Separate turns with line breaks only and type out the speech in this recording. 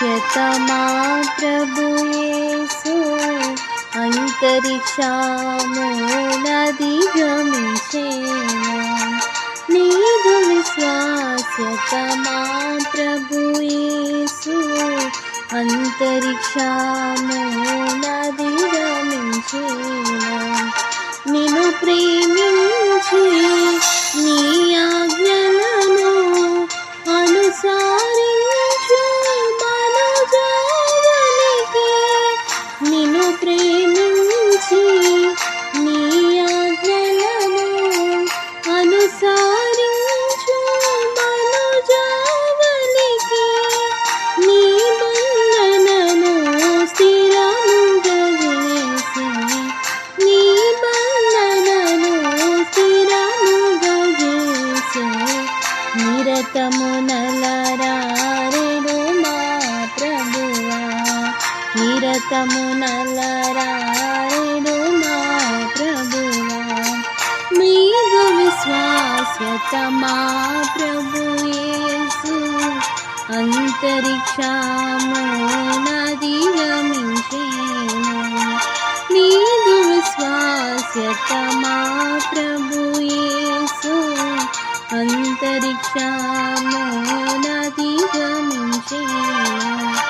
విశ్వాస్యతమా ప్రభుయేసు అంతరిక్షమునధిగమించెను. నీదు విశ్వాస్యతమా ప్రభుయేసు అంతరిక్షమునధిగమించెను. నిన్ను ప్రేమించి నీ ఆజ్ఞలను అనుసరించు మనుజావనికి. నిన్ను ప్రేమించి నీ ఆజ్ఞలను అనుసరించు మనుజావనికి. నీ బంధనము స్థిరముగా చేసి, నీ బంధనము స్థిరముగా చేసి, నిరతము నలరారెను మా ప్రభువా. నిరతము నలరారెను మా ప్రభువా. మీదు విశ్వాస్యతమా ప్రభుయేసు అంతరిక్షమునధిగమించెను. నీదు విశ్వాస్యతమా ప్రభుయేసు అంతరిక్షమునధిగమించెను.